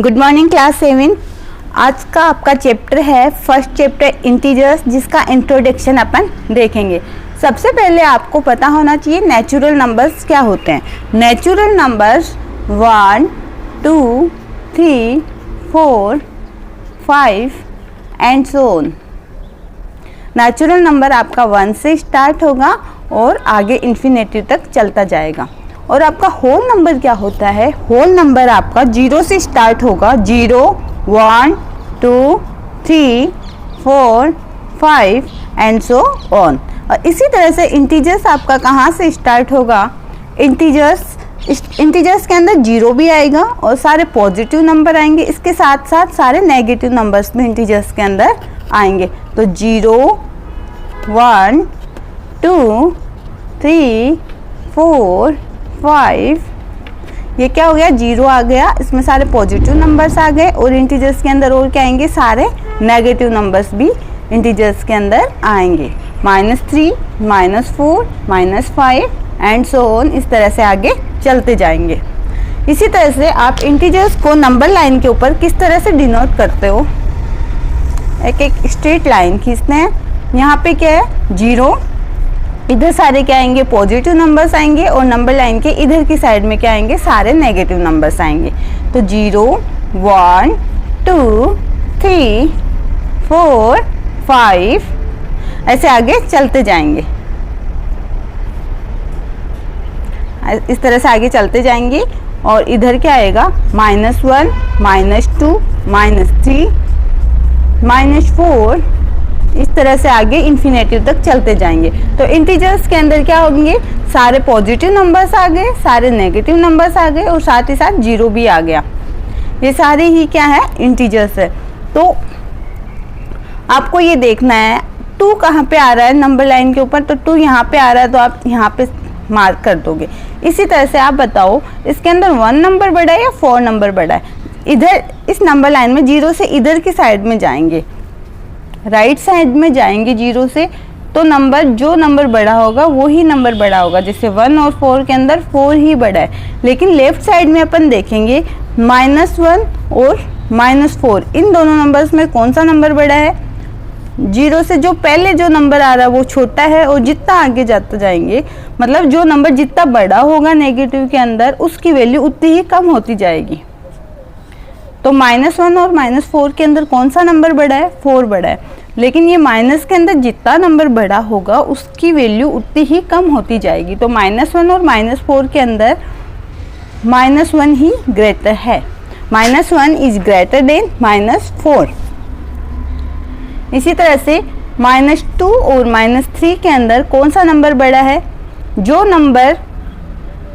Good morning class 7। आज का आपका चैप्टर है फर्स्ट चैप्टर इंटीजर्स, जिसका इंट्रोडक्शन अपन देखेंगे। सबसे पहले आपको पता होना चाहिए नेचुरल नंबर्स क्या होते हैं। Natural numbers 1, 2, 3, 4, 5 and so on. Natural number आपका 1 से स्टार्ट होगा और आगे इन्फिनिटी तक चलता जाएगा। और आपका होल नंबर क्या होता है? होल नंबर आपका 0 से स्टार्ट होगा। 0, 1, 2, 3, 4, 5 एंड सो ऑन। और इसी तरह से इंटीजर्स आपका कहाँ से स्टार्ट होगा? इंटीजर्स के अंदर 0 भी आएगा और सारे पॉजिटिव नंबर आएंगे, इसके साथ साथ सारे नेगेटिव नंबर्स भी इंटीजर्स के अंदर आएंगे। तो 0, 1, 2, 3, 4, 5, ये क्या हो गया? 0 आ गया, इसमें सारे पॉजिटिव नंबर्स आ गए। और इंटीजर्स के अंदर और क्या आएंगे? सारे नेगेटिव नंबर्स भी इंटीजर्स के अंदर आएंगे। -3, -4, -5 एंड सो ऑन। इस तरह से आगे चलते जाएंगे। इसी तरह से आप इंटीजर्स को नंबर लाइन के ऊपर किस तरह से डिनोट करते हो? एक स्ट्रेट लाइन खींचते हैं। यहाँ पे क्या है? 0, इधर सारे क्या आएंगे? पॉजिटिव नंबर्स आएंगे। और नंबर लाइन के इधर की साइड में क्या आएंगे? सारे नेगेटिव नंबर्स आएंगे। तो 0, 1, 2, 3, 4, 5 ऐसे आगे चलते जाएंगे। इस तरह से आगे चलते जाएंगे। और इधर क्या आएगा? -1, -2, -3, -4, इस तरह से आगे इन्फिनेटिव तक चलते जाएंगे। तो इंटीजर्स के अंदर क्या होंगे? सारे पॉजिटिव नंबर्स आ गए, सारे नेगेटिव नंबर्स आ गए और साथ ही साथ 0 भी आ गया। ये सारे ही क्या है? इंटीजर्स है। तो आपको ये देखना है 2 कहाँ पे आ रहा है नंबर लाइन के ऊपर। तो 2 यहाँ पे आ रहा है, तो आप यहाँ पे मार्क कर दोगे। इसी तरह से आप बताओ इसके अंदर 1 नंबर बड़ा है या 4 नंबर बड़ा है? इधर इस नंबर लाइन में 0 से इधर की साइड में जाएंगे, राइट साइड में जाएंगे 0 से, तो जो नंबर बड़ा होगा वो ही नंबर बड़ा होगा। जैसे 1 और 4 के अंदर 4 ही बड़ा है। लेकिन लेफ्ट साइड में अपन देखेंगे -1 और -4, इन दोनों नंबर्स में कौन सा नंबर बड़ा है? 0 से जो पहले जो नंबर आ रहा है वो छोटा है, और जितना आगे जाते जाएंगे मतलब जो नंबर जितना बड़ा होगा नेगेटिव के अंदर, उसकी वैल्यू उतनी ही कम होती जाएगी। तो -1 और -4 के अंदर कौन सा नंबर बड़ा है? 4 बड़ा है। लेकिन ये माइनस के अंदर जितना नंबर बड़ा होगा उसकी वैल्यू उतनी ही कम होती जाएगी। तो -1 और -4 के अंदर -1 ही ग्रेटर है। -1 इज ग्रेटर देन -4। इसी तरह से -2 और -3 के अंदर कौन सा नंबर बड़ा है? जो नंबर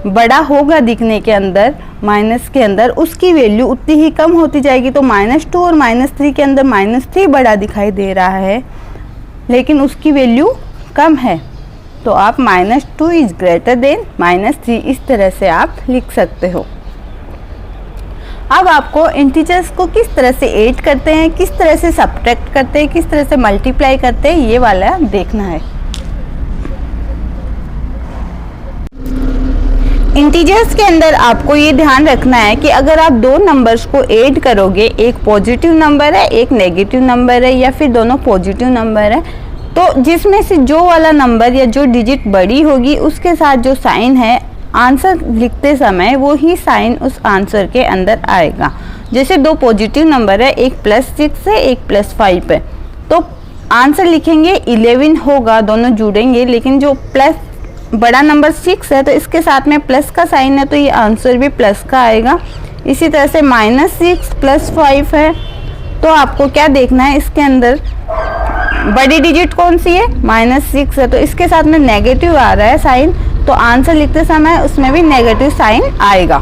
बड़ा होगा दिखने के अंदर माइनस के अंदर, उसकी वैल्यू उतनी ही कम होती जाएगी। तो -2 और -3 के अंदर -3 बड़ा दिखाई दे रहा है, लेकिन उसकी वैल्यू कम है। तो आप -2 इज ग्रेटर देन -3, इस तरह से आप लिख सकते हो। अब आपको इंटीजर्स को किस तरह से ऐड करते हैं, किस तरह से सब्ट्रैक्ट करते हैं, किस तरह से मल्टीप्लाई करते हैं, ये वाला देखना है। इंटीजर्स के अंदर आपको ये ध्यान रखना है कि अगर आप 2 नंबर्स को ऐड करोगे, एक पॉजिटिव नंबर है एक नेगेटिव नंबर है, या फिर दोनों पॉजिटिव नंबर है, तो जिसमें से जो वाला नंबर या जो डिजिट बड़ी होगी उसके साथ जो साइन है आंसर लिखते समय वो ही साइन उस आंसर के अंदर आएगा। जैसे 2 पॉजिटिव नंबर है, एक +6 है एक +5 है, तो आंसर लिखेंगे 11 होगा, दोनों जुड़ेंगे। लेकिन जो प्लस बड़ा नंबर 6 है तो इसके साथ में प्लस का साइन है, तो ये आंसर भी प्लस का आएगा। इसी तरह से -6 +5 है, तो आपको क्या देखना है? इसके अंदर बड़ी डिजिट कौन सी है? -6 है, तो इसके साथ में नेगेटिव आ रहा है साइन, तो आंसर लिखते समय उसमें भी नेगेटिव साइन आएगा।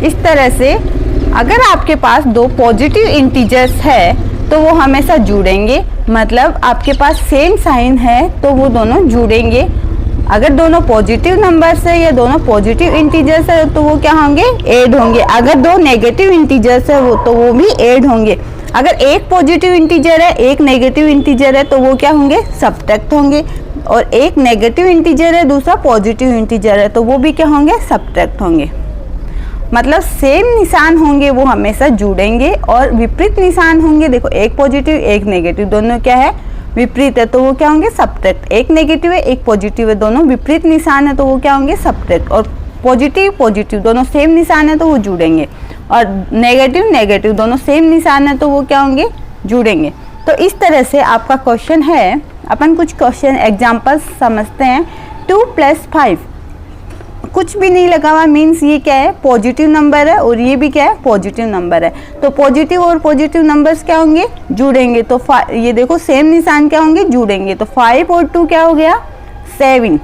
इस तरह से अगर आपके पास 2 पॉजिटिव इंटीजर्स है तो वो हमेशा जुड़ेंगे, मतलब आपके पास सेम साइन है तो वो दोनों जुड़ेंगे। अगर दोनों पॉजिटिव नंबर्स है या दोनों पॉजिटिव इंटीजर्स है तो वो क्या होंगे? ऐड होंगे। अगर 2 नेगेटिव इंटीजर्स है वो तो वो भी ऐड होंगे। अगर एक पॉजिटिव इंटीजर है एक नेगेटिव इंटीजर है तो वो क्या होंगे? सब्ट्रैक्ट होंगे। और एक नेगेटिव इंटीजर है, दूसरा पॉजिटिव इंटीजर है, तो वो भी क्या होंगे, सब्ट्रैक्ट होंगे। मतलब सेम निशान होंगे वो हमेशा जुड़ेंगे, और विपरीत निशान होंगे, देखो एक पॉजिटिव एक नेगेटिव, दोनों क्या है, विपरीत है, तो वो क्या होंगे, सब्ट्रैक्ट। एक नेगेटिव है एक पॉजिटिव है, दोनों विपरीत निशान है, तो वो क्या होंगे, सब्ट्रैक्ट। और पॉजिटिव पॉजिटिव दोनों सेम निशान है तो वो जुड़ेंगे, और नेगेटिव नेगेटिव दोनों सेम निशान है तो वो क्या होंगे, जुड़ेंगे। तो इस तरह से आपका क्वेश्चन है। अपन कुछ क्वेश्चन एग्जाम्पल समझते हैं। 2 + 5 कुछ भी नहीं लगा हुआ, मीन्स ये क्या है, पॉजिटिव नंबर है, और ये भी क्या है, पॉजिटिव नंबर है। तो पॉजिटिव और पॉजिटिव नंबर्स क्या होंगे, जुड़ेंगे। तो ये देखो सेम निशान क्या होंगे, जुड़ेंगे। तो 5 और 2 क्या हो गया, 7।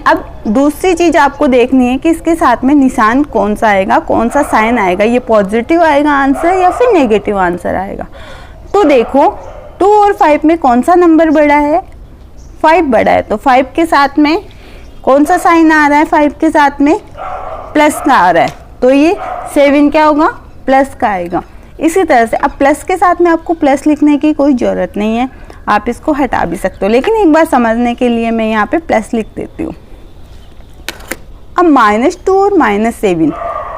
अब दूसरी चीज आपको देखनी है कि इसके साथ में निशान कौन सा आएगा, कौन सा साइन आएगा, ये पॉजिटिव आएगा आंसर या फिर नेगेटिव आंसर आएगा। तो देखो 2 और 5 में कौन सा नंबर बड़ा है, 5 बड़ा है, तो 5 के साथ में कौन सा साइन आ रहा है, 5 के साथ में प्लस का आ रहा है, तो ये 7 क्या होगा, प्लस का आएगा। इसी तरह से अब प्लस के साथ में आपको प्लस लिखने की कोई ज़रूरत नहीं है, आप इसको हटा भी सकते हो, लेकिन एक बार समझने के लिए मैं यहाँ पे प्लस लिख देती हूँ। अब -2 और -7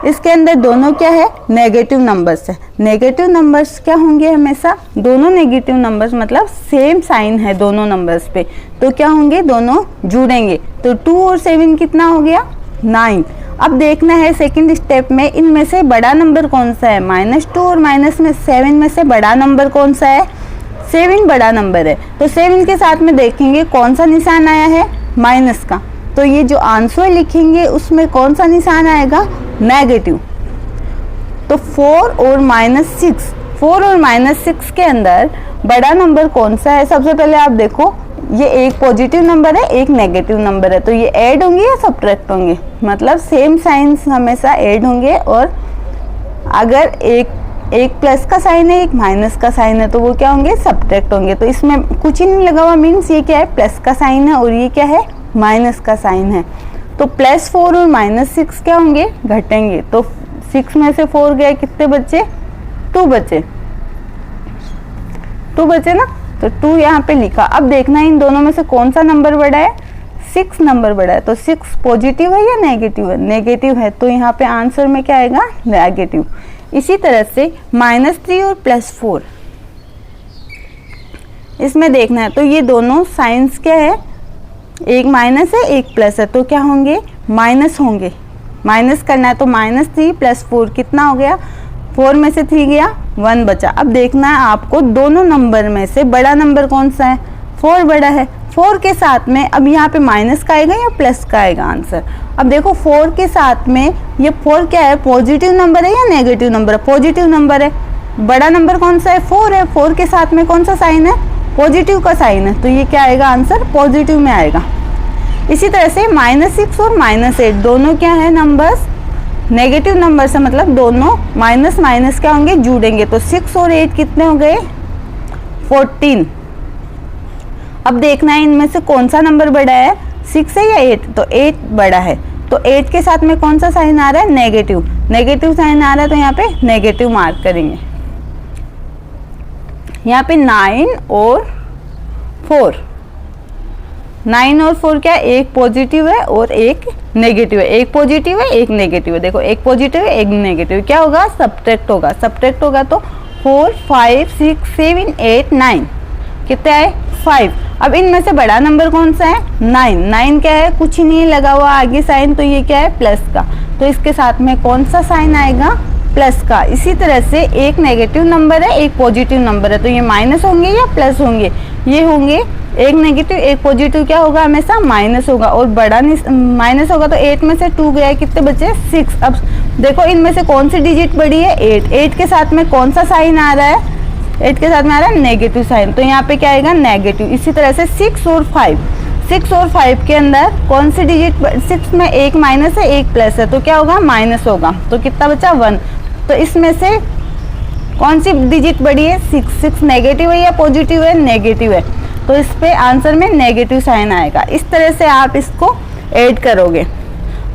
इसके अंदर दोनों क्या है, नेगेटिव नंबर्स है। नेगेटिव नंबर्स क्या होंगे, हमेशा दोनों नेगेटिव नंबर्स मतलब सेम साइन है दोनों नंबर्स पे, तो क्या होंगे, दोनों जुड़ेंगे। तो 2 और 7 कितना हो गया, 9। अब देखना है सेकंड स्टेप में इनमें से बड़ा नंबर कौन सा है, -2 और -7 में से बड़ा नंबर कौन सा है, 7 बड़ा नंबर है। तो 7 के साथ में देखेंगे कौन सा निशान आया है, माइनस का, तो ये जो आंसर लिखेंगे उसमें कौन सा निशान आएगा, नेगेटिव। तो 4 और -6 के अंदर बड़ा नंबर कौन सा है, सबसे पहले आप देखो ये एक पॉजिटिव नंबर है एक नेगेटिव नंबर है, तो ये ऐड होंगे या सब्ट्रैक्ट होंगे, मतलब सेम साइंस हमेशा ऐड होंगे, और अगर एक प्लस का साइन है एक माइनस का साइन है तो वो क्या होंगे, सब्ट्रैक्ट होंगे। तो इसमें कुछ ही नहीं लगा हुआ, मीन्स ये क्या है, प्लस का साइन है और ये क्या है, माइनस का साइन है। तो +4 और -6 क्या होंगे, घटेंगे। तो 6 में से 4 गया, कितने बचे, 2 बचे, 2 बचे ना, तो 2 यहाँ पे लिखा। अब देखना है इन दोनों में से कौन सा नंबर बड़ा है, 6 नंबर बड़ा है। तो 6 पॉजिटिव है या नेगेटिव है, नेगेटिव है, तो यहाँ पे आंसर में क्या आएगा, नेगेटिव। इसी तरह से -3 और +4 इसमें देखना है, तो ये दोनों साइंस क्या है, एक माइनस है एक प्लस है, तो क्या होंगे, माइनस होंगे। माइनस करना है तो -3 + 4 कितना हो गया, 4 में से 3 गया, 1 बचा। अब देखना है आपको दोनों नंबर में से बड़ा नंबर कौन सा है, 4 बड़ा है। 4 के साथ में अब यहाँ पे माइनस का आएगा या प्लस का आएगा आंसर। अब देखो 4 के साथ में ये 4 क्या है, पॉजिटिव नंबर है या नेगेटिव नंबर है, पॉजिटिव नंबर है। बड़ा नंबर कौन सा है, 4 है, 4 के साथ में कौन सा साइन है, पॉजिटिव का साइन है, तो ये क्या आएगा, आंसर पॉजिटिव में आएगा। इसी तरह से -6 और -8 दोनों क्या है, नंबर्स नेगेटिव नंबर से, मतलब दोनों माइनस माइनस क्या होंगे, जुड़ेंगे। तो 6 और 8 कितने हो गए, 14। अब देखना है इनमें से कौन सा नंबर बड़ा है, 6 है या 8, तो 8 बड़ा है। तो 8 के साथ में कौन सा साइन आ रहा है, नेगेटिव, नेगेटिव साइन आ रहा है, तो यहाँ पे नेगेटिव मार्क करेंगे। यहाँ पे 9 और 4, 9 और 4 क्या, एक पॉजिटिव है और एक नेगेटिव है, एक पॉजिटिव है एक नेगेटिव है। देखो एक पॉजिटिव है एक नेगेटिव, क्या होगा, सब्ट्रैक्ट होगा। सब्ट्रैक्ट होगा तो 4, 5, 6, 7, 8, 9 कितने आए, 5। अब इनमें से बड़ा नंबर कौन सा है, 9। 9 क्या है, कुछ ही नहीं लगा हुआ आगे साइन, तो ये क्या है, प्लस का, तो इसके साथ में कौन सा साइन आएगा, प्लस का। इसी तरह से एक नेगेटिव नंबर है एक पॉजिटिव नंबर है, तो ये माइनस होंगे या प्लस होंगे, ये होंगे। एक नेगेटिव एक पॉजिटिव क्या होगा, हमेशा माइनस होगा, और बड़ा माइनस होगा। तो 8 में से 2 गया, कितने बचे, 6। अब देखो इनमें से कौन सी डिजिट बड़ी है, 8। 8 के साथ में कौन सा साइन आ रहा है, 8 के साथ में आ रहा है नेगेटिव साइन, तो यहाँ पे क्या आएगा, नेगेटिव। इसी तरह से 6 और 5, 6 और 5 के अंदर कौन सी डिजिट, 6 में एक माइनस है एक प्लस है, तो क्या होगा, माइनस होगा, तो कितना बचा, 1। तो इसमें से कौन सी डिजिट बड़ी है, 6। 6 नेगेटिव है या पॉजिटिव है, नेगेटिव है, तो इस पे आंसर में नेगेटिव साइन आएगा। इस तरह से आप इसको ऐड करोगे।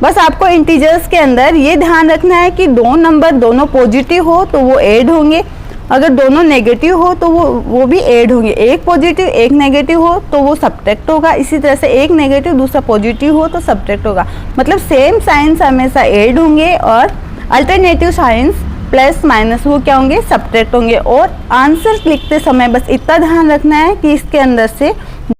बस आपको इंटीजर्स के अंदर ये ध्यान रखना है कि दो नंबर दोनों पॉजिटिव हो तो वो ऐड होंगे, अगर दोनों नेगेटिव हो तो वो भी ऐड होंगे, एक पॉजिटिव एक नेगेटिव हो तो वो सब्ट्रैक्ट होगा, इसी तरह से एक नेगेटिव दूसरा पॉजिटिव हो तो सब्ट्रैक्ट होगा। मतलब सेम साइंस हमेशा ऐड होंगे और अल्टरनेटिव साइंस प्लस माइनस वो क्या होंगे, सब्ट्रैक्ट होंगे। और आंसर लिखते समय बस इतना ध्यान रखना है कि इसके अंदर से